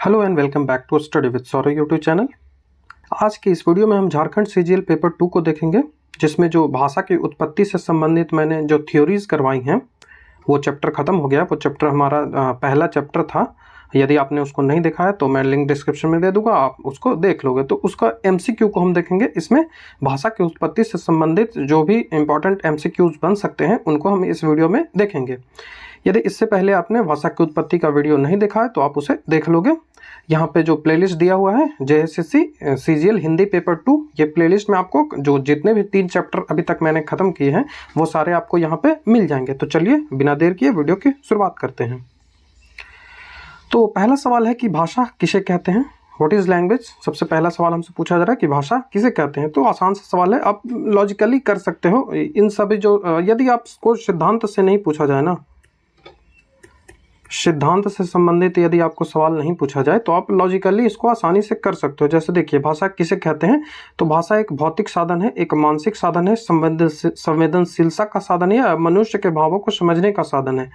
Hello and welcome back to study with Saurabh YouTube channel. आज की इस वीडियो में हम झारखंड सीजीएल पेपर 2 को देखेंगे, जिसमें जो भाषा की उत्पत्ति से संबंधित मैंने जो थ्योरीज करवाई हैं वो चैप्टर ख़त्म हो गया। वो चैप्टर हमारा पहला चैप्टर था। यदि आपने उसको नहीं देखा है तो मैं लिंक डिस्क्रिप्शन में दे दूंगा, आप उसको देख लोगे। तो उसका एमसीक्यू को हम देखेंगे। इसमें भाषा की उत्पत्ति से संबंधित जो भी इंपॉर्टेंट एमसीक्यूज बन सकते हैं उनको हम इस वीडियो में देखेंगे। यदि इससे पहले आपने भाषा की उत्पत्ति का वीडियो नहीं देखा है तो आप उसे देख लोगे। यहाँ पे जो प्लेलिस्ट दिया हुआ है जेएसएससी सीजीएल हिंदी पेपर 2, ये प्लेलिस्ट में आपको जो जितने भी 3 चैप्टर अभी तक मैंने ख़त्म किए हैं वो सारे आपको यहाँ पे मिल जाएंगे। तो चलिए बिना देर किए वीडियो की शुरुआत करते हैं। तो पहला सवाल है कि भाषा किसे कहते हैं, व्हाट इज़ लैंग्वेज। सबसे पहला सवाल हमसे पूछा जा रहा है कि भाषा किसे कहते हैं। तो आसान सा सवाल है, आप लॉजिकली कर सकते हो इन सभी जो यदि आपको सिद्धांत से नहीं पूछा जाए ना, सिद्धांत से संबंधित यदि आपको सवाल नहीं पूछा जाए तो आप लॉजिकली इसको आसानी से कर सकते हो। जैसे देखिए, भाषा किसे कहते हैं तो भाषा एक भौतिक साधन है, एक मानसिक साधन है, संवेदनशीलता का साधन है या मनुष्य के भावों को समझने का साधन है।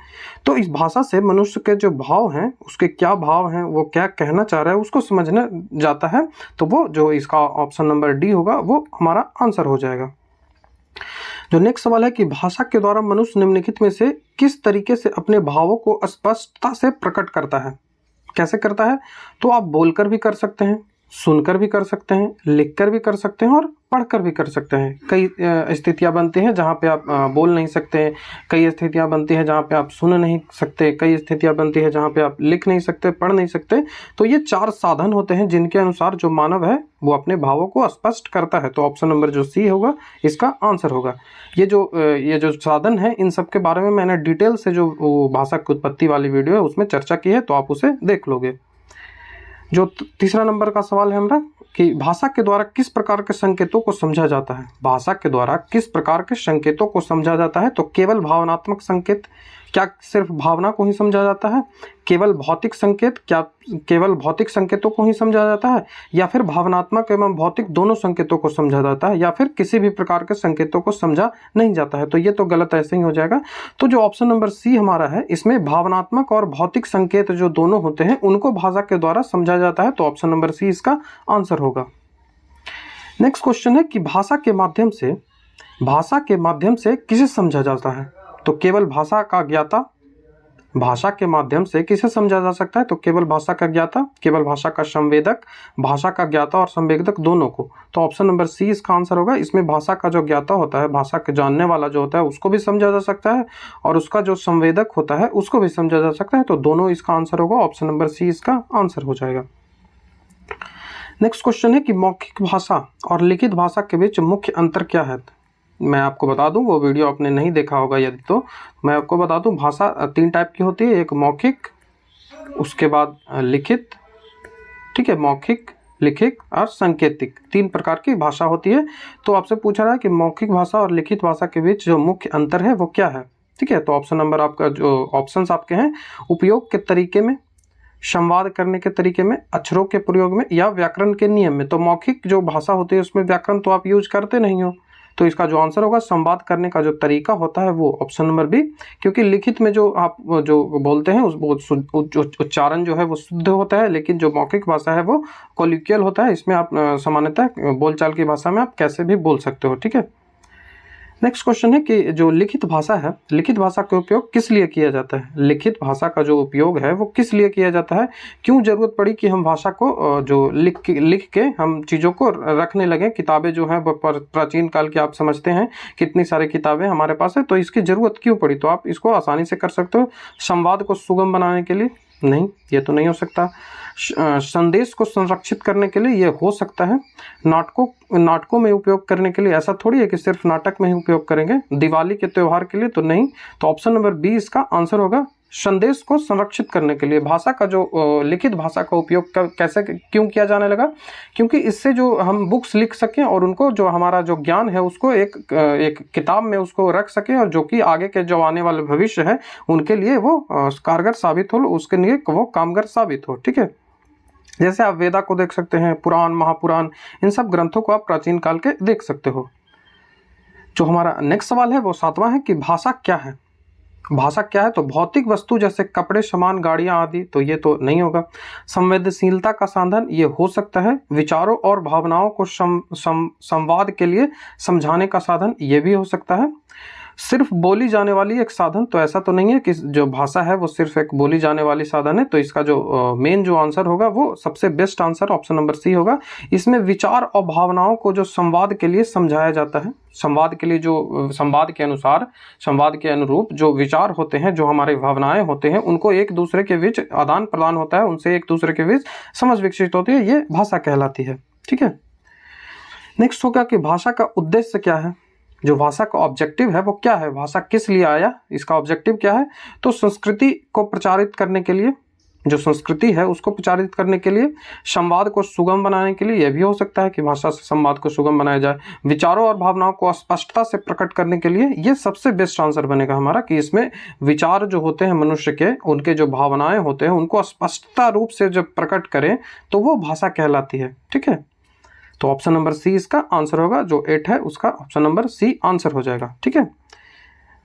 तो इस भाषा से मनुष्य के जो भाव हैं, उसके क्या भाव हैं, वो क्या कहना चाह रहा है, उसको समझना जाता है। तो वो जो इसका ऑप्शन नंबर डी होगा वो हमारा आंसर हो जाएगा। जो नेक्स्ट सवाल है कि भाषा के द्वारा मनुष्य निम्नलिखित में से किस तरीके से अपने भावों को स्पष्टता से प्रकट करता है। कैसे करता है तो आप बोलकर भी कर सकते हैं, सुनकर भी कर सकते हैं, लिखकर भी कर सकते हैं और पढ़कर भी कर सकते हैं। कई स्थितियां बनती हैं जहां पे आप बोल नहीं सकते, कई स्थितियां बनती हैं जहां पे आप सुन नहीं सकते, कई स्थितियां बनती है जहां पे आप लिख नहीं सकते, पढ़ नहीं सकते। तो ये 4 साधन होते हैं जिनके अनुसार जो मानव है वो अपने भावों को स्पष्ट करता है। तो ऑप्शन नंबर जो सी होगा इसका आंसर होगा। ये जो साधन है इन सब के बारे में मैंने डिटेल से जो भाषा की उत्पत्ति वाली वीडियो है उसमें चर्चा की है, तो आप उसे देख लोगे। जो तीसरा नंबर का सवाल है हमारा कि भाषा के द्वारा किस प्रकार के संकेतों को समझा जाता है। भाषा के द्वारा किस प्रकार के संकेतों को समझा जाता है तो केवल भावनात्मक संकेत, क्या सिर्फ भावना को ही समझा जाता है, केवल भौतिक संकेत, क्या केवल भौतिक संकेतों को ही समझा जाता है, या फिर भावनात्मक एवं भौतिक दोनों संकेतों को समझा जाता है, या फिर किसी भी प्रकार के संकेतों को समझा नहीं जाता है। तो ये तो गलत ऐसे ही हो जाएगा। तो जो ऑप्शन नंबर सी हमारा है इसमें भावनात्मक और भौतिक संकेत जो दोनों होते हैं उनको भाषा के द्वारा समझा जाता है। तो ऑप्शन नंबर सी इसका आंसर होगा। नेक्स्ट क्वेश्चन है कि भाषा के माध्यम से किसे समझा जाता है तो केवल भाषा का ज्ञाता। भाषा के माध्यम से किसे समझा जा सकता है तो केवल भाषा का ज्ञाता, केवल भाषा का संवेदक, भाषा का ज्ञाता और संवेदक दोनों को। तो ऑप्शन नंबर सी इसका आंसर होगा। इसमें भाषा का जो ज्ञाता होता है, भाषा के जानने वाला जो होता है उसको भी समझा जा सकता है और उसका जो संवेदक होता है उसको भी समझा जा सकता है। तो दोनों इसका आंसर होगा। ऑप्शन नंबर सी इसका आंसर हो जाएगा। नेक्स्ट क्वेश्चन है कि मौखिक भाषा और लिखित भाषा के बीच मुख्य अंतर क्या है। मैं आपको बता दूं, वो वीडियो आपने नहीं देखा होगा यदि तो मैं आपको बता दूं, भाषा 3 टाइप की होती है। एक मौखिक, उसके बाद लिखित, ठीक है, मौखिक, लिखित और सांकेतिक, 3 प्रकार की भाषा होती है। तो आपसे पूछा रहा है कि मौखिक भाषा और लिखित भाषा के बीच जो मुख्य अंतर है वो क्या है। ठीक है, तो ऑप्शन नंबर आपका जो ऑप्शंस आपके हैं, उपयोग के तरीके में, संवाद करने के तरीके में, अक्षरों के प्रयोग में या व्याकरण के नियम में। तो मौखिक जो भाषा होती है उसमें व्याकरण तो आप यूज करते नहीं हो, तो इसका जो आंसर होगा संवाद करने का जो तरीका होता है वो ऑप्शन नंबर बी। क्योंकि लिखित में जो आप जो बोलते हैं उस उच्चारण जो है वो शुद्ध होता है, लेकिन जो मौखिक भाषा है वो कोलिक्वियल होता है। इसमें आप सामान्यतः बोलचाल की भाषा में आप कैसे भी बोल सकते हो। ठीक है। नेक्स्ट क्वेश्चन है कि जो लिखित भाषा है, लिखित भाषा का उपयोग किस लिए किया जाता है। लिखित भाषा का जो उपयोग है वो किस लिए किया जाता है, क्यों जरूरत पड़ी कि हम भाषा को जो लिख के हम चीज़ों को रखने लगे। किताबें जो हैं वो प्राचीन काल की आप समझते हैं कितनी सारी किताबें हमारे पास है, तो इसकी ज़रूरत क्यों पड़ी। तो आप इसको आसानी से कर सकते हो। संवाद को सुगम बनाने के लिए नहीं, ये तो नहीं हो सकता। संदेश को संरक्षित करने के लिए ये हो सकता है। नाटकों में उपयोग करने के लिए, ऐसा थोड़ी है कि सिर्फ नाटक में ही उपयोग करेंगे। दिवाली के त्यौहार के लिए तो नहीं। तो ऑप्शन नंबर बी इसका आंसर होगा। संदेश को संरक्षित करने के लिए भाषा का जो लिखित भाषा का उपयोग कैसे क्यों किया जाने लगा, क्योंकि इससे जो हम बुक्स लिख सकें और उनको जो हमारा जो ज्ञान है उसको एक किताब में उसको रख सकें, और जो कि आगे के जो आने वाले भविष्य है उनके लिए वो कारगर साबित हो, उसके लिए वो कामगर साबित हो। ठीक है। जैसे आप वेदा को देख सकते हैं, पुराण, महापुराण, इन सब ग्रंथों को आप प्राचीन काल के देख सकते हो। जो हमारा नेक्स्ट सवाल है वो 7वां है कि भाषा क्या है। भाषा क्या है? तो भौतिक वस्तु जैसे कपड़े, सामान, गाड़ियां आदि, तो ये तो नहीं होगा। संवेदनशीलता का साधन ये हो सकता है। विचारों और भावनाओं को संवाद के लिए समझाने का साधन ये भी हो सकता है। सिर्फ बोली जाने वाली एक साधन, तो ऐसा तो नहीं है कि जो भाषा है वो सिर्फ एक बोली जाने वाली साधन है। तो इसका जो मेन जो आंसर होगा वो सबसे best answer option number C होगा। इसमें विचार और भावनाओं को जो संवाद के लिए समझाया जाता है, संवाद के लिए जो संवाद के अनुसार, संवाद के अनुरूप जो विचार होते हैं, जो हमारे भावनाएं होते हैं, उनको एक दूसरे के बीच आदान प्रदान होता है, उनसे एक दूसरे के बीच समझ विकसित होती है, ये भाषा कहलाती है। ठीक है, नेक्स्ट होगा कि भाषा का उद्देश्य क्या है। जो भाषा का ऑब्जेक्टिव है वो क्या है, भाषा किस लिए आया, इसका ऑब्जेक्टिव क्या है? तो संस्कृति को प्रचारित करने के लिए, जो संस्कृति है उसको प्रचारित करने के लिए, संवाद को सुगम बनाने के लिए, यह भी हो सकता है कि भाषा से संवाद को सुगम बनाया जाए, विचारों और भावनाओं को स्पष्टता से प्रकट करने के लिए। ये सबसे बेस्ट आंसर बनेगा हमारा कि इसमें विचार जो होते हैं मनुष्य के, उनके जो भावनाएं होते हैं उनको स्पष्टता रूप से जब प्रकट करें तो वो भाषा कहलाती है। ठीक है, तो ऑप्शन नंबर सी इसका आंसर होगा। जो 8 है उसका ऑप्शन नंबर सी आंसर हो जाएगा। ठीक है,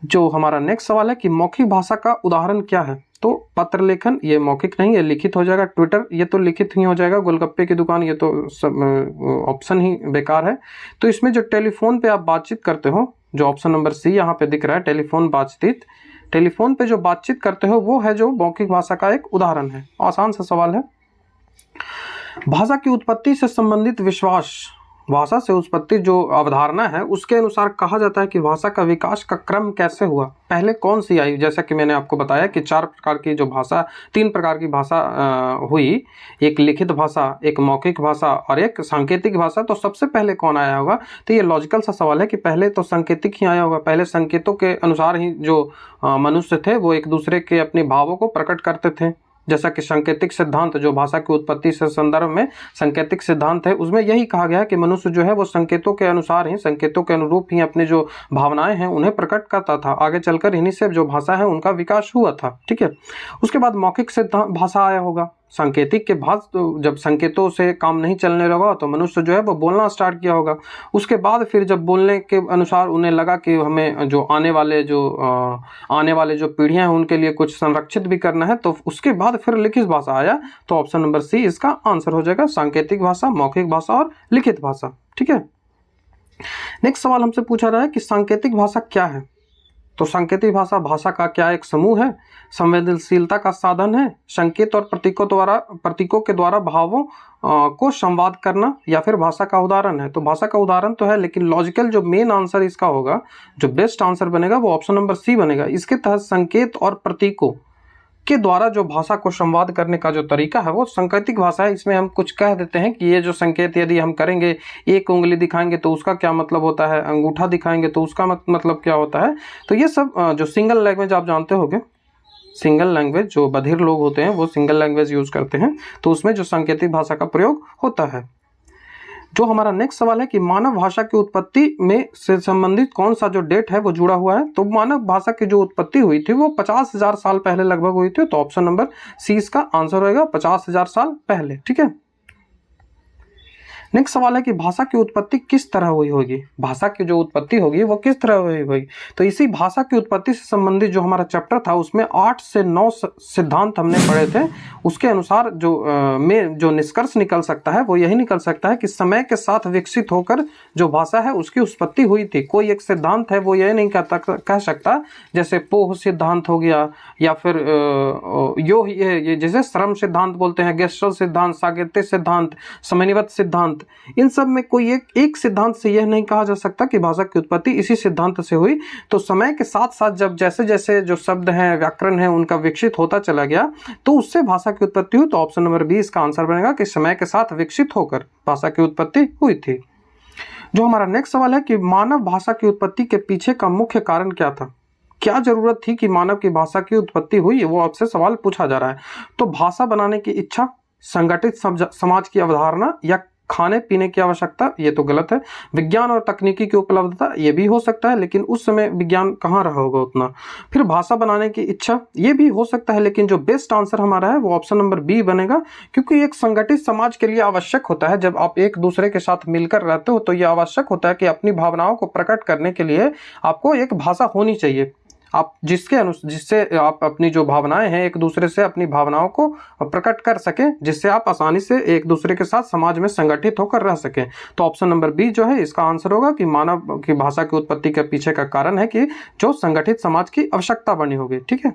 जो हमारा नेक्स्ट सवाल है कि मौखिक भाषा का उदाहरण क्या है। तो पत्र लेखन, ये मौखिक नहीं, ये लिखित हो जाएगा। ट्विटर, ये तो लिखित ही हो जाएगा। गोलगप्पे की दुकान, ये तो ऑप्शन ही बेकार है। तो इसमें जो टेलीफोन पे आप बातचीत करते हो, जो ऑप्शन नंबर सी यहाँ पे दिख रहा है, टेलीफोन बातचीत, टेलीफोन पे जो बातचीत करते हो वो है जो मौखिक भाषा का एक उदाहरण है। आसान सा सवाल है। भाषा की उत्पत्ति से संबंधित विश्वास, भाषा से उत्पत्ति जो अवधारणा है उसके अनुसार कहा जाता है कि भाषा का विकास का क्रम कैसे हुआ, पहले कौन सी आई। जैसा कि मैंने आपको बताया कि 4 प्रकार की जो भाषा, 3 प्रकार की भाषा हुई, एक लिखित भाषा, एक मौखिक भाषा और एक सांकेतिक भाषा। तो सबसे पहले कौन आया होगा? तो ये लॉजिकल सा सवाल है कि पहले तो सांकेतिक ही आया होगा। पहले संकेतों के अनुसार ही जो मनुष्य थे वो एक दूसरे के अपने भावों को प्रकट करते थे। जैसा कि सांकेतिक सिद्धांत, जो भाषा की उत्पत्ति से संदर्भ में सांकेतिक सिद्धांत है, उसमें यही कहा गया है कि मनुष्य जो है वो संकेतों के अनुसार ही, संकेतों के अनुरूप ही अपनी जो भावनाएं हैं उन्हें प्रकट करता था। आगे चलकर इन्हीं से जो भाषा है उनका विकास हुआ था। ठीक है, उसके बाद मौखिक सिद्धांत भाषा आया होगा। सांकेतिक के बाद जब संकेतों से काम नहीं चलने लगा तो मनुष्य जो है वो बोलना स्टार्ट किया होगा। उसके बाद फिर जब बोलने के अनुसार उन्हें लगा कि हमें जो आने वाले जो पीढ़ियां हैं उनके लिए कुछ संरक्षित भी करना है, तो उसके बाद फिर लिखित भाषा आया। तो ऑप्शन नंबर सी इसका आंसर हो जाएगा, सांकेतिक भाषा, मौखिक भाषा और लिखित भाषा। ठीक है, नेक्स्ट सवाल हमसे पूछा रहा है कि सांकेतिक भाषा क्या है। तो सांकेतिक भाषा, भाषा का क्या एक समूह है, संवेदनशीलता का साधन है, संकेत और प्रतीकों के द्वारा भावों को संवाद करना, या फिर भाषा का उदाहरण है। तो भाषा का उदाहरण तो है, लेकिन लॉजिकल जो मेन आंसर इसका होगा, जो बेस्ट आंसर बनेगा वो ऑप्शन नंबर सी बनेगा। इसके तहत संकेत और प्रतीकों के द्वारा जो भाषा को संवाद करने का जो तरीका है वो सांकेतिक भाषा है। इसमें हम कुछ कह देते हैं कि ये जो संकेत यदि हम करेंगे, एक उंगली दिखाएंगे तो उसका क्या मतलब होता है, अंगूठा दिखाएंगे तो उसका मतलब क्या होता है। तो ये सब जो सिंगल लैंग्वेज आप जानते होंगे, सिंगल लैंग्वेज जो बधिर लोग होते हैं वो सिंगल लैंग्वेज यूज करते हैं, तो उसमें जो सांकेतिक भाषा का प्रयोग होता है। जो हमारा नेक्स्ट सवाल है कि मानव भाषा की उत्पत्ति में से संबंधित कौन सा जो डेट है वो जुड़ा हुआ है। तो मानव भाषा की जो उत्पत्ति हुई थी वो 50,000 साल पहले लगभग हुई थी। तो ऑप्शन नंबर सी इसका आंसर होगा, 50,000 साल पहले। ठीक है, नेक्स्ट सवाल है कि भाषा की उत्पत्ति किस तरह हुई होगी। भाषा की जो उत्पत्ति होगी वो किस तरह हुई होगी। तो इसी भाषा की उत्पत्ति से संबंधित जो हमारा चैप्टर था उसमें 8 से 9 सिद्धांत हमने पढ़े थे। उसके अनुसार जो निष्कर्ष निकल सकता है वो यही निकल सकता है कि समय के साथ विकसित होकर जो भाषा है उसकी उत्पत्ति हुई थी। कोई एक सिद्धांत है वो यह नहीं कह सकता, जैसे पोह सिद्धांत हो गया, या फिर ये जैसे श्रम सिद्धांत बोलते हैं, गेस्टल सिद्धांत, सांकेतिक सिद्धांत, समन्वित सिद्धांत, इन सब में कोई एक सिद्धांत से यह नहीं कहा जा सकता कि भाषा की उत्पत्ति इसी सिद्धांत से हुई। तो समय के साथ साथ जब जैसे जैसे जो शब्द हैं, व्याकरण है, उनका विकसित होता चला गया तो उससे भाषा की उत्पत्ति हुई। तो ऑप्शन नंबर बी इसका आंसर बनेगा कि समय के साथ विकसित होकर भाषा की उत्पत्ति हुई थी। जो हमारा नेक्स्ट सवाल है कि मानव भाषा की उत्पत्ति के पीछे का मुख्य कारण क्या था, क्या जरूरत थी कि मानव की भाषा की उत्पत्ति हुई, वो आपसे सवाल पूछा जा रहा है। तो भाषा बनाने की इच्छा, संगठित समाज की अवधारणा, या खाने पीने की आवश्यकता, ये तो गलत है। विज्ञान और तकनीकी की उपलब्धता, ये भी हो सकता है, लेकिन उस समय विज्ञान कहाँ रहा होगा उतना। फिर भाषा बनाने की इच्छा, ये भी हो सकता है, लेकिन जो बेस्ट आंसर हमारा है वो ऑप्शन नंबर बी बनेगा, क्योंकि एक संगठित समाज के लिए आवश्यक होता है, जब आप एक दूसरे के साथ मिलकर रहते हो तो ये आवश्यक होता है कि अपनी भावनाओं को प्रकट करने के लिए आपको एक भाषा होनी चाहिए। आप जिससे आप अपनी जो भावनाएं हैं एक दूसरे से अपनी भावनाओं को प्रकट कर सकें, जिससे आप आसानी से एक दूसरे के साथ समाज में संगठित होकर रह सकें। तो ऑप्शन नंबर बी जो है इसका आंसर होगा कि मानव की भाषा की उत्पत्ति के पीछे का कारण है कि जो संगठित समाज की आवश्यकता बनी होगी। ठीक है।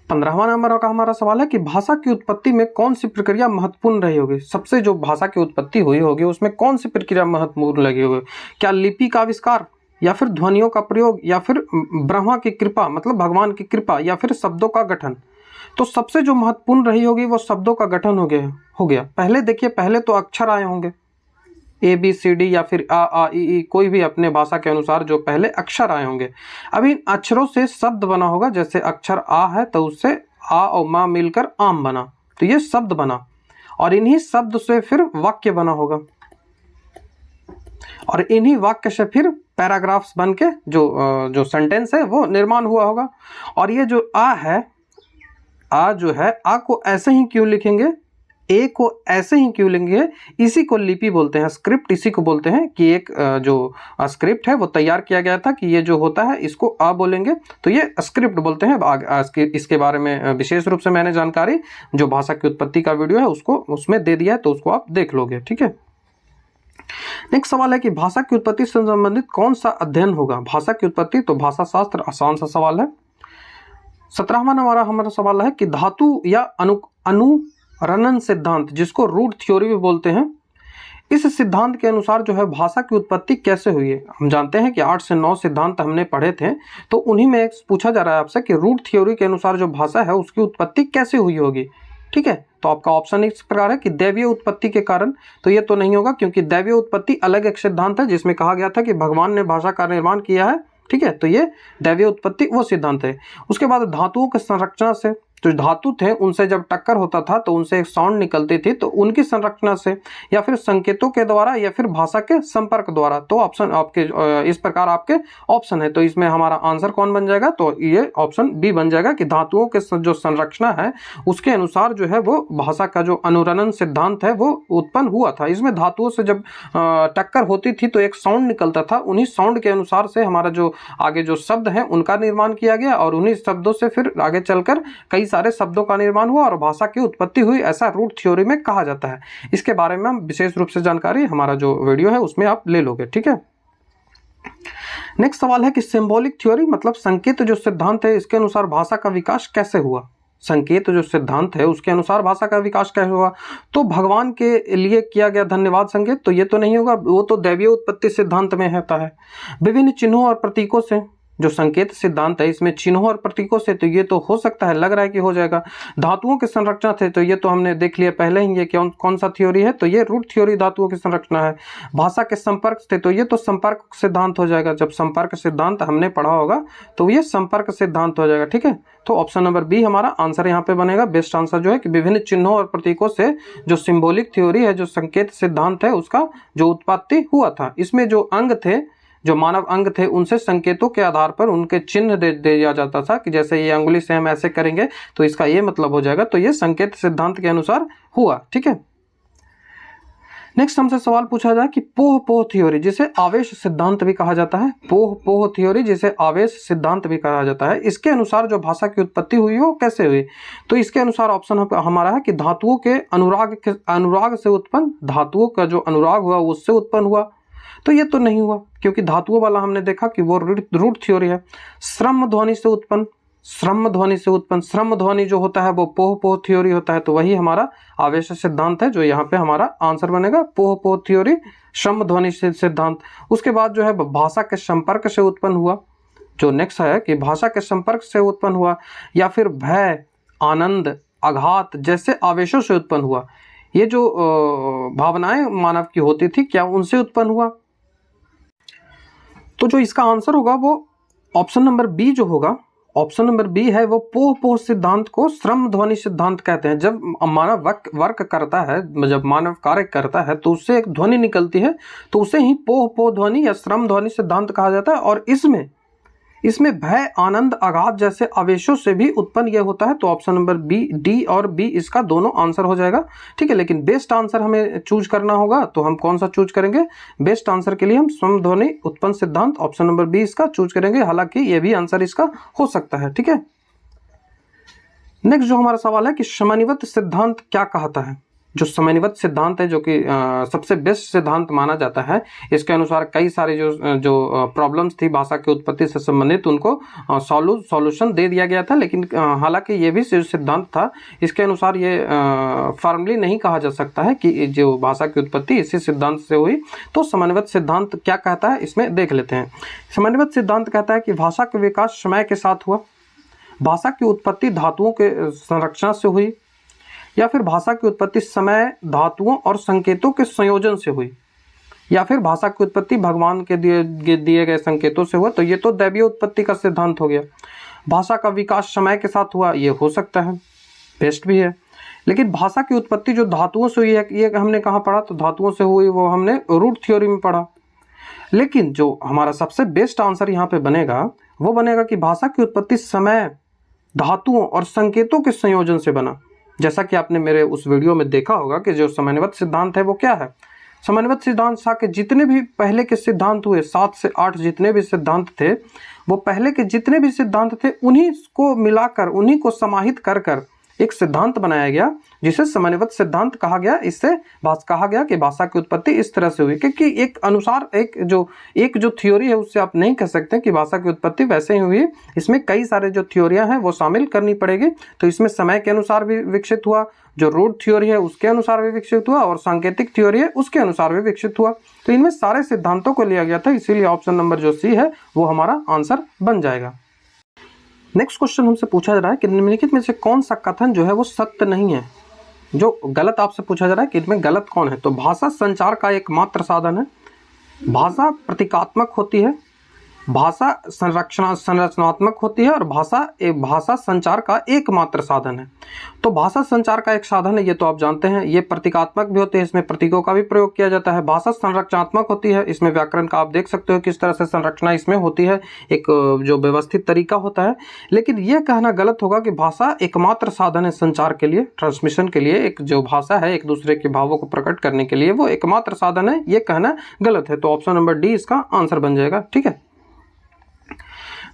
15वां नंबर का हमारा सवाल है कि भाषा की उत्पत्ति में कौन सी प्रक्रिया महत्वपूर्ण रही होगी। सबसे जो भाषा की उत्पत्ति हुई होगी उसमें कौन सी प्रक्रिया महत्वपूर्ण लगी होगी। क्या लिपि का आविष्कार, या फिर ध्वनियों का प्रयोग, या फिर ब्रह्मा की कृपा मतलब भगवान की कृपा, या फिर शब्दों का गठन। तो सबसे जो महत्वपूर्ण रही होगी वो शब्दों का गठन हो गया। पहले देखिए, पहले तो अक्षर आए होंगे ABCD या फिर आ ई ई, कोई भी अपने भाषा के अनुसार जो पहले अक्षर आए होंगे। अब इन अक्षरों से शब्द बना होगा। जैसे अक्षर आ है तो उससे आ और माँ मिलकर आम बना, तो ये शब्द बना, और इन्हीं शब्द से फिर वाक्य बना होगा, और इन्हीं वाक्य से फिर पैराग्राफ्स बन के जो सेंटेंस है वो निर्माण हुआ होगा। और ये जो आ है, आ जो है, आ को ऐसे ही क्यों लिखेंगे, ए को ऐसे ही क्यों लेंगे, इसी को लिपि बोलते हैं, स्क्रिप्ट इसी को बोलते हैं कि एक जो स्क्रिप्ट है वो तैयार किया गया था कि ये जो होता है इसको आ बोलेंगे तो ये स्क्रिप्ट बोलते हैं। इसके बारे में विशेष रूप से मैंने जानकारी जो भाषा की उत्पत्ति का वीडियो है उसको उसमें दे दिया है, तो उसको आप देख लोगे। ठीक है। नेक्स्ट सवाल है कि भाषा की उत्पत्ति से संबंधित कौन सा अध्ययन होगा। भाषा की उत्पत्ति तो भाषा शास्त्र, आसान सा सवाल है। 17वां हमारा सवाल है कि धातु या अनुरणन सिद्धांत, जिसको रूट थ्योरी भी बोलते हैं, इस सिद्धांत के अनुसार जो है भाषा की उत्पत्ति कैसे हुई है। हम जानते हैं कि 8 से 9 सिद्धांत हमने पढ़े थे, तो उन्हीं में एक पूछा जा रहा है आपसे कि रूट थ्योरी के अनुसार जो भाषा है उसकी उत्पत्ति कैसे हुई होगी। ठीक है। तो आपका ऑप्शन इस प्रकार है कि दैवीय उत्पत्ति के कारण, तो ये तो नहीं होगा क्योंकि दैवीय उत्पत्ति अलग एक सिद्धांत है जिसमें कहा गया था कि भगवान ने भाषा का निर्माण किया है। ठीक है। तो ये दैवीय उत्पत्ति वो सिद्धांत है। उसके बाद धातुओं के संरचना से, जो धातु थे उनसे जब टक्कर होता था तो उनसे एक साउंड निकलती थी, तो उनकी संरचना से, या फिर संकेतों के द्वारा, या फिर भाषा के संपर्क द्वारा। तो ऑप्शन आपके इस प्रकार आपके ऑप्शन है, तो इसमें हमारा आंसर कौन बन जाएगा, तो ये ऑप्शन बी बन जाएगा कि धातुओं के जो संरचना है उसके अनुसार जो है वो भाषा का जो अनुरणन सिद्धांत है वो उत्पन्न हुआ था। इसमें धातुओं से जब टक्कर होती थी तो एक साउंड निकलता था, उन्हीं साउंड के अनुसार से हमारा जो आगे जो शब्द है उनका निर्माण किया गया, और उन्हीं शब्दों से फिर आगे चलकर कई सारे शब्दों का निर्माण हुआ और भाषा की उत्पत्ति हुई, ऐसा रूट थ्योरी में कहा जाता है। इसके बारे में हम विशेष रूप से जानकारी हमारा जो वीडियो है उसमें आप ले लोगे। ठीक है। नेक्स्ट सवाल है कि सिंबॉलिक थ्योरी मतलब संकेत जो सिद्धांत है इसके अनुसार भाषा का विकास कैसे हुआ। संकेत जो सिद्धांत है उसके अनुसार भाषा का विकास कैसे हुआ। तो भगवान के लिए किया गया धन्यवाद संकेत, तो ये तो नहीं होगा, वो तो दैवीय उत्पत्ति सिद्धांत में होता है। विभिन्न चिन्हों और प्रतीकों से, जो संकेत सिद्धांत है इसमें चिन्हों और प्रतीकों से, तो ये तो हो सकता है, लग रहा है कि हो जाएगा। धातुओं की संरचना थे, तो ये तो हमने देख लिया पहले ही, ये कौन सा थ्योरी है, तो ये रूट थ्योरी धातुओं की संरचना है। भाषा के संपर्क थे, तो ये तो संपर्क सिद्धांत हो जाएगा। जब संपर्क सिद्धांत हमने पढ़ा होगा तो ये संपर्क सिद्धांत हो जाएगा। ठीक है। तो ऑप्शन नंबर बी हमारा आंसर यहाँ पे बनेगा। बेस्ट आंसर जो है कि विभिन्न चिन्हों और प्रतीकों से जो सिंबॉलिक थ्योरी है, जो संकेत सिद्धांत है, उसका जो उत्पत्ति हुआ था। इसमें जो अंग थे, जो मानव अंग थे, उनसे संकेतों के आधार पर उनके चिन्ह दे दिया जाता था कि जैसे ये अंगुली से हम ऐसे करेंगे तो इसका ये मतलब हो जाएगा, तो ये संकेत सिद्धांत के अनुसार हुआ। ठीक है। नेक्स्ट हमसे सवाल पूछा जाए कि पोह पोह थ्योरी, जिसे आवेश सिद्धांत भी कहा जाता है, पोह पोह थ्योरी जिसे आवेश सिद्धांत भी कहा जाता है, इसके अनुसार जो भाषा की उत्पत्ति हुई वो कैसे हुई। तो इसके अनुसार ऑप्शन हमारा है कि धातुओं के अनुराग से उत्पन्न, धातुओं का जो अनुराग हुआ उससे उत्पन्न हुआ, तो ये तो नहीं हुआ क्योंकि धातुओं वाला हमने देखा कि वो रूट थ्योरी है। श्रम ध्वनि से उत्पन्न, श्रम ध्वनि से उत्पन्न, श्रम ध्वनि जो होता है वो पोह पोह थ्योरी होता है, तो वही हमारा आवेश सिद्धांत है, जो यहाँ पे हमारा आंसर बनेगा पोह पोह थ्योरी, श्रम ध्वनि सिद्धांत। उसके बाद जो है भाषा के संपर्क से उत्पन्न हुआ, जो नेक्स्ट है कि भाषा के संपर्क से उत्पन्न हुआ, या फिर भय, आनंद, आघात जैसे आवेशों से उत्पन्न हुआ। ये जो भावनाएं मानव की होती थी, क्या उनसे उत्पन्न हुआ। तो जो इसका आंसर होगा वो ऑप्शन नंबर बी जो होगा, ऑप्शन नंबर बी है, वो पोह पोह सिद्धांत को श्रम ध्वनि सिद्धांत कहते हैं। जब मानव वर्क करता है, जब मानव कार्य करता है तो उससे एक ध्वनि निकलती है, तो उसे ही पोह पोह ध्वनि या श्रम ध्वनि सिद्धांत कहा जाता है। और इसमें भय, आनंद, आघात जैसे आवेशों से भी उत्पन्न यह होता है। तो ऑप्शन नंबर बी, डी और बी इसका दोनों आंसर हो जाएगा। ठीक है, लेकिन बेस्ट आंसर हमें चूज करना होगा, तो हम कौन सा चूज करेंगे? बेस्ट आंसर के लिए हम समध्वनि उत्पन्न सिद्धांत ऑप्शन नंबर बी इसका चूज करेंगे, हालांकि यह भी आंसर इसका हो सकता है। ठीक है, नेक्स्ट जो हमारा सवाल है कि समन्वित सिद्धांत क्या कहता है? जो समन्वित सिद्धांत है, जो कि सबसे बेस्ट सिद्धांत माना जाता है, इसके अनुसार कई सारे जो प्रॉब्लम्स थी भाषा की उत्पत्ति से संबंधित, उनको सॉल्यूशन दे दिया गया था। लेकिन हालांकि ये भी सिद्धांत था, इसके अनुसार ये फॉर्मली नहीं कहा जा सकता है कि जो भाषा की उत्पत्ति इसी सिद्धांत से हुई। तो समन्वित सिद्धांत क्या कहता है, इसमें देख लेते हैं। समन्वित सिद्धांत कहता है कि भाषा का विकास समय के साथ हुआ, भाषा की उत्पत्ति धातुओं के संरक्षण से हुई, या फिर भाषा की उत्पत्ति समय, धातुओं और संकेतों के संयोजन से हुई, या फिर भाषा की उत्पत्ति भगवान के दिए गए संकेतों से हुआ। तो ये तो दैवीय उत्पत्ति का सिद्धांत हो गया। भाषा का विकास समय के साथ हुआ, ये हो सकता है, बेस्ट भी है। लेकिन भाषा की उत्पत्ति जो धातुओं से हुई है, ये हमने कहाँ पढ़ा? तो धातुओं से हुई वो हमने रूट थ्योरी में पढ़ा। लेकिन जो हमारा सबसे बेस्ट आंसर यहाँ पे बनेगा वो बनेगा कि भाषा की उत्पत्ति समय, धातुओं और संकेतों के संयोजन से बना। जैसा कि आपने मेरे उस वीडियो में देखा होगा कि जो समन्वित सिद्धांत है वो क्या है। समन्वित सिद्धांत सा के जितने भी पहले के सिद्धांत हुए, 7 से 8 जितने भी सिद्धांत थे, वो पहले के जितने भी सिद्धांत थे उन्हीं को मिलाकर, उन्हीं को समाहित कर कर एक सिद्धांत बनाया गया, जिसे समन्वित सिद्धांत कहा गया। इससे कहा गया कि भाषा की उत्पत्ति इस तरह से हुई, क्योंकि एक अनुसार एक जो थ्योरी है उससे आप नहीं कह सकते कि भाषा की उत्पत्ति वैसे ही हुई। इसमें कई सारे जो थ्योरियां हैं वो शामिल करनी पड़ेगी। तो इसमें समय के अनुसार भी विकसित हुआ, जो रूट थ्योरी है उसके अनुसार भी विकसित हुआ, और सांकेतिक थ्योरी है उसके अनुसार भी विकसित हुआ। तो इनमें सारे सिद्धांतों को लिया गया था, इसीलिए ऑप्शन नंबर जो सी है वो हमारा आंसर बन जाएगा। नेक्स्ट क्वेश्चन हमसे पूछा जा रहा है कि निम्नलिखित में से कौन सा कथन जो है वो सत्य नहीं है? जो गलत आपसे पूछा जा रहा है कि इनमें गलत कौन है? तो भाषा संचार का एकमात्र साधन है, भाषा प्रतीकात्मक होती है, भाषा संरचनात्मक होती है, और भाषा संचार का एकमात्र साधन है। तो भाषा संचार का एक साधन है, ये तो आप जानते हैं। ये प्रतीकात्मक भी होते हैं, इसमें प्रतीकों का भी प्रयोग किया जाता है। भाषा संरचनात्मक होती है, इसमें व्याकरण का आप देख सकते हो किस तरह से संरचना इसमें होती है, एक जो व्यवस्थित तरीका होता है। लेकिन यह कहना गलत होगा कि भाषा एकमात्र साधन है संचार के लिए, ट्रांसमिशन के लिए। एक जो भाषा है एक दूसरे के भावों को प्रकट करने के लिए, वो एकमात्र साधन है, ये कहना गलत है। तो ऑप्शन नंबर डी इसका आंसर बन जाएगा। ठीक है,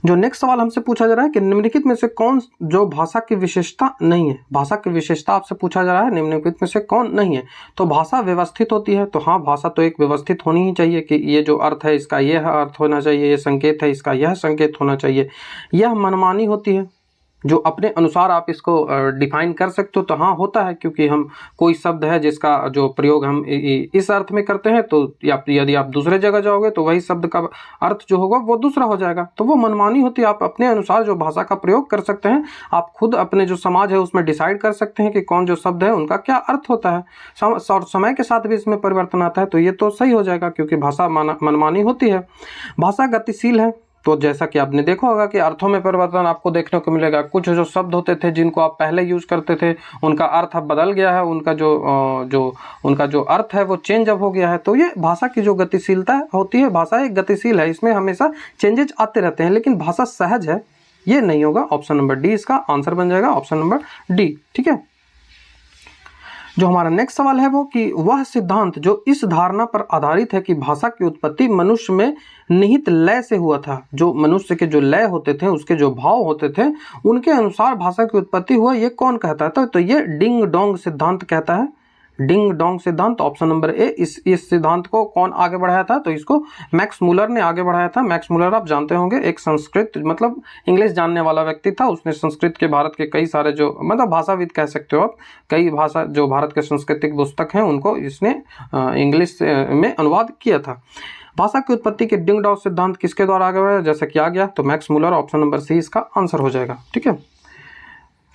जो नेक्स्ट सवाल हमसे पूछा जा रहा है कि निम्नलिखित में से कौन जो भाषा की विशेषता नहीं है? भाषा की विशेषता आपसे पूछा जा रहा है, निम्नलिखित में से कौन नहीं है? तो भाषा व्यवस्थित होती है। तो हाँ, भाषा तो एक व्यवस्थित होनी ही चाहिए कि ये जो अर्थ है इसका यह अर्थ होना चाहिए, ये संकेत है इसका यह संकेत होना चाहिए। यह मनमानी होती है, जो अपने अनुसार आप इसको डिफाइन कर सकते हो। तो हाँ, होता है, क्योंकि हम कोई शब्द है जिसका जो प्रयोग हम इस अर्थ में करते हैं, तो यदि आप दूसरे जगह जाओगे तो वही शब्द का अर्थ जो होगा वो दूसरा हो जाएगा। तो वो मनमानी होती है, आप अपने अनुसार जो भाषा का प्रयोग कर सकते हैं। आप खुद अपने जो समाज है उसमें डिसाइड कर सकते हैं कि कौन जो शब्द है उनका क्या अर्थ होता है, और समय के साथ भी इसमें परिवर्तन आता है। तो ये तो सही हो जाएगा, क्योंकि भाषा मनमानी होती है। भाषा गतिशील है, तो जैसा कि आपने देखा होगा कि अर्थों में परिवर्तन आपको देखने को मिलेगा। कुछ जो शब्द होते थे जिनको आप पहले यूज करते थे, उनका अर्थ अब बदल गया है, उनका जो अर्थ है वो चेंज अब हो गया है। तो ये भाषा की जो गतिशीलता होती है, भाषा एक गतिशील है, इसमें हमेशा चेंजेस आते रहते हैं। लेकिन भाषा सहज है, ये नहीं होगा। ऑप्शन नंबर डी इसका आंसर बन जाएगा, ऑप्शन नंबर डी। ठीक है, जो हमारा नेक्स्ट सवाल है वो कि वह सिद्धांत जो इस धारणा पर आधारित है कि भाषा की उत्पत्ति मनुष्य में निहित लय से हुआ था, जो मनुष्य के जो लय होते थे, उसके जो भाव होते थे, उनके अनुसार भाषा की उत्पत्ति हुआ, ये कौन कहता था? तो ये डिंग डोंग सिद्धांत कहता है। डिंग डोंग सिद्धांत, ऑप्शन नंबर ए। इस सिद्धांत को कौन आगे बढ़ाया था? तो इसको मैक्स मुलर ने आगे बढ़ाया था। मैक्स मुलर आप जानते होंगे, एक संस्कृत मतलब इंग्लिश जानने वाला व्यक्ति था। उसने संस्कृत के भारत के कई सारे जो मतलब भाषाविद कह सकते हो आप, कई भाषा जो भारत के सांस्कृतिक पुस्तक हैं उनको इसने इंग्लिश में अनुवाद किया था। भाषा की उत्पत्ति के डिंग डोंग सिद्धांत किसके द्वारा आगे बढ़ाया, जैसे कि आ गया? तो Max Muller, option number C इसका आंसर हो जाएगा। ठीक है,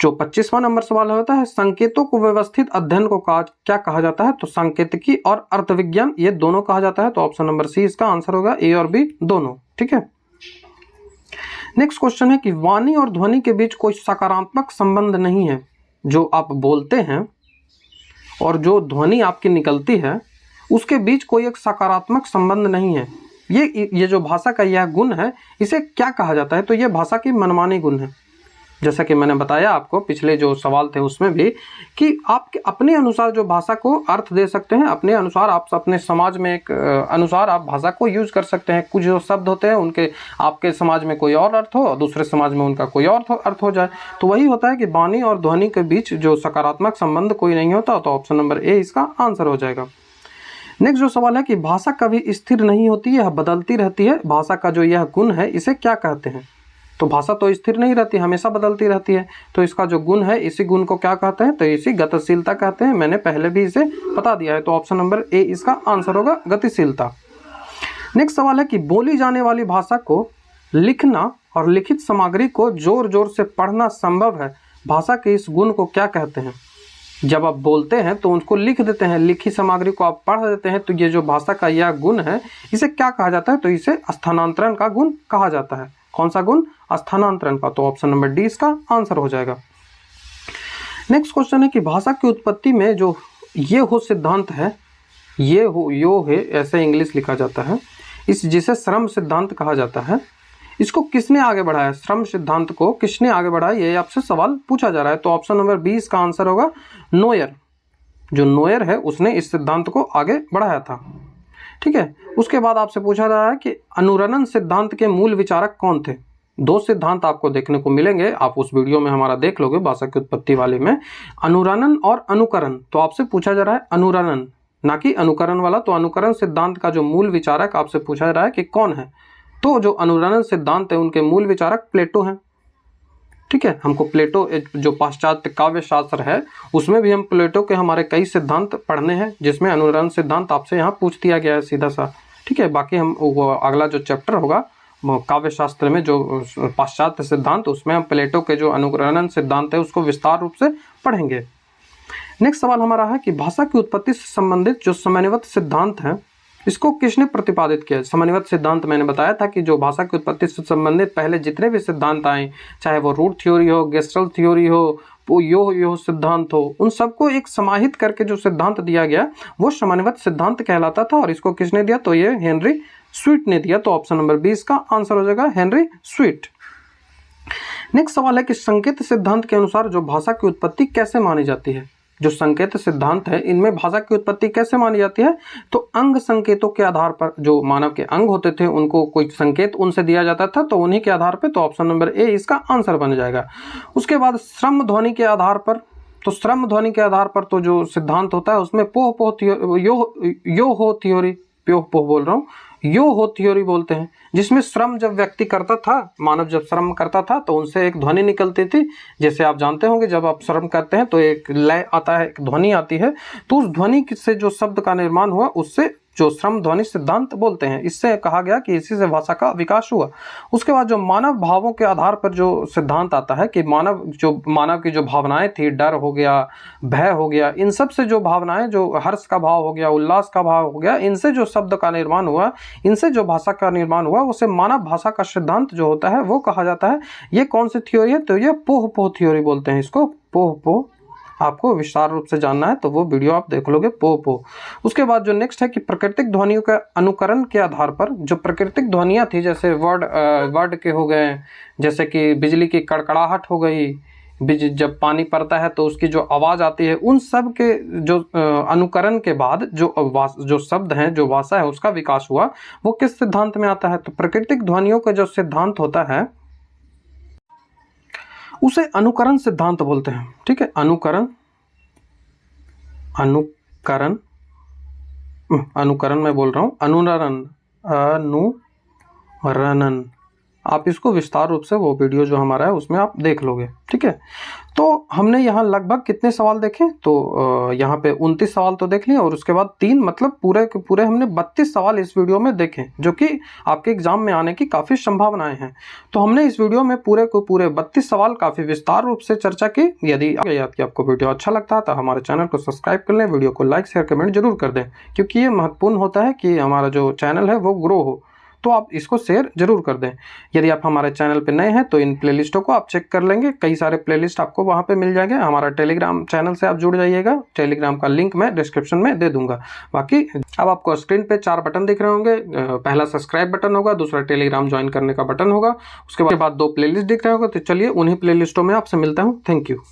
जो 25वां नंबर सवाल होता है, संकेतों को व्यवस्थित अध्ययन को क्या कहा जाता है? तो सांकेतिकी और अर्थविज्ञान ये दोनों कहा जाता है। तो ऑप्शन नंबर सी इसका आंसर होगा, ए और बी दोनों। ठीक है, नेक्स्ट क्वेश्चन है कि वाणी और ध्वनि के बीच कोई सकारात्मक संबंध नहीं है। जो आप बोलते हैं और जो ध्वनि आपकी निकलती है उसके बीच कोई एक सकारात्मक संबंध नहीं है। ये जो भाषा का यह गुण है इसे क्या कहा जाता है? तो ये भाषा की मनमानी गुण है। जैसा कि मैंने बताया आपको पिछले जो सवाल थे उसमें भी कि आप अपने अनुसार जो भाषा को अर्थ दे सकते हैं, अपने अनुसार आप अपने समाज में एक अनुसार आप भाषा को यूज कर सकते हैं। कुछ जो शब्द होते हैं उनके आपके समाज में कोई और अर्थ हो और दूसरे समाज में उनका कोई और अर्थ हो जाए। तो वही होता है कि वाणी और ध्वनि के बीच जो सकारात्मक संबंध कोई नहीं होता। तो ऑप्शन नंबर ए इसका आंसर हो जाएगा। नेक्स्ट जो सवाल है कि भाषा कभी स्थिर नहीं होती, यह बदलती रहती है। भाषा का जो यह गुण है इसे क्या कहते हैं? तो भाषा तो स्थिर नहीं रहती, हमेशा बदलती रहती है। तो इसका जो गुण है इसी गुण को क्या कहते हैं? तो इसी गतिशीलता कहते हैं। मैंने पहले भी इसे बता दिया है। तो ऑप्शन नंबर ए इसका आंसर होगा, गतिशीलता। नेक्स्ट सवाल है कि बोली जाने वाली भाषा को लिखना और लिखित सामग्री को जोर जोर से पढ़ना संभव है। भाषा के इस गुण को क्या कहते हैं? जब आप बोलते हैं तो उनको लिख देते हैं, लिखी सामग्री को आप पढ़ देते हैं, तो ये जो भाषा का यह गुण है इसे क्या कहा जाता है? तो इसे स्थानांतरण का गुण कहा जाता है। कौन सा गुण? स्थानांतरण का। तो ऑप्शन नंबर डी इसका आंसर हो जाएगा। नेक्स्ट क्वेश्चन है कि भाषा की उत्पत्ति में जो ये हो सिद्धांत है, ये हो यो है ऐसे इंग्लिश लिखा जाता है, इस जिसे श्रम सिद्धांत कहा जाता है, इसको किसने आगे बढ़ाया? श्रम सिद्धांत को किसने आगे बढ़ाया, ये आपसे सवाल पूछा जा रहा है। तो ऑप्शन नंबर बी इसका आंसर होगा, नोयर। जो नोयर है उसने इस सिद्धांत को आगे बढ़ाया था। ठीक है। उसके बाद आपसे पूछा जा रहा है कि अनुरणन सिद्धांत के मूल विचारक कौन थे? दो सिद्धांत आपको देखने को मिलेंगे, आप उस वीडियो में हमारा देख लोगे भाषा की उत्पत्ति वाले में, अनुरणन और अनुकरण। तो आपसे पूछा जा रहा है अनुरणन, ना कि अनुकरण वाला। तो अनुकरण सिद्धांत का जो मूल विचारक आपसे पूछा जा रहा है कि कौन है? तो जो अनुरणन सिद्धांत है उनके मूल विचारक प्लेटो हैं। ठीक है। हमको प्लेटो जो पाश्चात्य काव्य शास्त्र है उसमें भी हम प्लेटो के हमारे कई सिद्धांत पढ़ने हैं, जिसमें अनुरणन सिद्धांत आपसे यहाँ पूछ दिया गया है सीधा सा। ठीक है। बाकी हम अगला जो चैप्टर होगा काव्य शास्त्र में जो पाश्चात्य सिद्धांत, उसमें हम प्लेटो के जो अनुरणन सिद्धांत है उसको विस्तार रूप से पढ़ेंगे। नेक्स्ट सवाल हमारा है कि भाषा की उत्पत्ति से संबंधित जो समन्वयित सिद्धांत है इसको किसने प्रतिपादित किया? समन्वयित सिद्धांत मैंने बताया था कि जो भाषा की उत्पत्ति से संबंधित पहले जितने भी सिद्धांत आए, चाहे वो रूट थ्योरी हो, गेस्टल्ट थ्योरी हो, वो यो सिद्धांत हो, उन सबको एक समाहित करके जो सिद्धांत दिया गया वो समन्वयित सिद्धांत कहलाता था। और इसको किसने दिया? तो ये हेनरी स्वीट ने दिया। तो ऑप्शन नंबर 20 का आंसर हो जाएगा हेनरी स्वीट। नेक्स्ट सवाल है कि संकेत सिद्धांत के अनुसार जो भाषा की उत्पत्ति कैसे मानी जाती है? जो संकेत सिद्धांत है इनमें भाषा की उत्पत्ति कैसे मानी जाती है? तो अंग संकेतों के आधार पर, जो मानव के अंग होते थे उनको कोई संकेत उनसे दिया जाता था, तो उन्हीं के आधार पर। तो ऑप्शन नंबर ए इसका आंसर बन जाएगा। उसके बाद श्रम ध्वनि के आधार पर, तो श्रम ध्वनि के आधार पर तो जो सिद्धांत होता है उसमें पोह पोह यो हो थ्योरी, प्योह पोह बोल रहा हूँ, यो हो थ्योरी बोलते हैं, जिसमें श्रम जब व्यक्ति करता था, मानव जब श्रम करता था तो उनसे एक ध्वनि निकलती थी। जैसे आप जानते होंगे जब आप श्रम करते हैं तो एक लय आता है, एक ध्वनि आती है, तो उस ध्वनि से जो शब्द का निर्माण हुआ उससे जो श्रम ध्वनि सिद्धांत बोलते हैं। इससे कहा गया कि इसी से भाषा का विकास हुआ। उसके बाद जो मानव भावों के आधार पर जो सिद्धांत आता है कि मानव की जो भावनाएं थी, डर हो गया, भय हो गया, इन सब से जो भावनाएं, जो हर्ष का भाव हो गया, उल्लास का भाव हो गया, इनसे जो शब्द का निर्माण हुआ, इनसे जो भाषा का निर्माण हुआ, उसे मानव भाषा का सिद्धांत जो होता है वो कहा जाता है। ये कौन सी थ्योरी है? तो ये पोह पोह थ्योरी बोलते हैं इसको, पोह पोह। आपको विस्तार रूप से जानना है तो वो वीडियो आप देख लोगे, पोपो। उसके बाद जो नेक्स्ट है कि प्राकृतिक ध्वनियों के अनुकरण के आधार पर जो प्राकृतिक ध्वनियाँ थी, जैसे वर्ड के हो गए, जैसे कि बिजली की कड़कड़ाहट हो गई, जब पानी पड़ता है तो उसकी जो आवाज़ आती है, उन सब के जो अनुकरण के बाद जो शब्द हैं, जो भाषा है उसका विकास हुआ, वो किस सिद्धांत में आता है? तो प्राकृतिक ध्वनियों का जो सिद्धांत होता है उसे अनुकरण सिद्धांत बोलते हैं। ठीक है। अनुकरण मैं बोल रहा हूँ, अनुरणन। आप इसको विस्तार रूप से वो वीडियो जो हमारा है उसमें आप देख लोगे। ठीक है। तो हमने यहाँ लगभग कितने सवाल देखे? तो यहाँ पे 29 सवाल तो देख लिए, और उसके बाद 3 मतलब पूरे के पूरे हमने 32 सवाल इस वीडियो में देखे, जो कि आपके एग्जाम में आने की काफ़ी संभावनाएं हैं। तो हमने इस वीडियो में पूरे को पूरे 32 सवाल काफ़ी विस्तार रूप से चर्चा की। यदि आपको वीडियो अच्छा लगता है तो हमारे चैनल को सब्सक्राइब कर लें, वीडियो को लाइक शेयर कमेंट जरूर कर दें, क्योंकि ये महत्वपूर्ण होता है कि हमारा जो चैनल है वो ग्रो हो। तो आप इसको शेयर जरूर कर दें। यदि आप हमारे चैनल पर नए हैं तो इन प्लेलिस्टों को आप चेक कर लेंगे, कई सारे प्लेलिस्ट आपको वहाँ पे मिल जाएंगे। हमारा टेलीग्राम चैनल से आप जुड़ जाइएगा, टेलीग्राम का लिंक मैं डिस्क्रिप्शन में दे दूंगा। बाकी अब आपको स्क्रीन पे 4 बटन दिख रहे होंगे, पहला सब्सक्राइब बटन होगा, दूसरा टेलीग्राम ज्वाइन करने का बटन होगा, उसके बाद 2 प्लेलिस्ट दिख रहे होंगे। तो चलिए उन्हीं प्लेलिस्टों में आपसे मिलता हूँ। Thank you.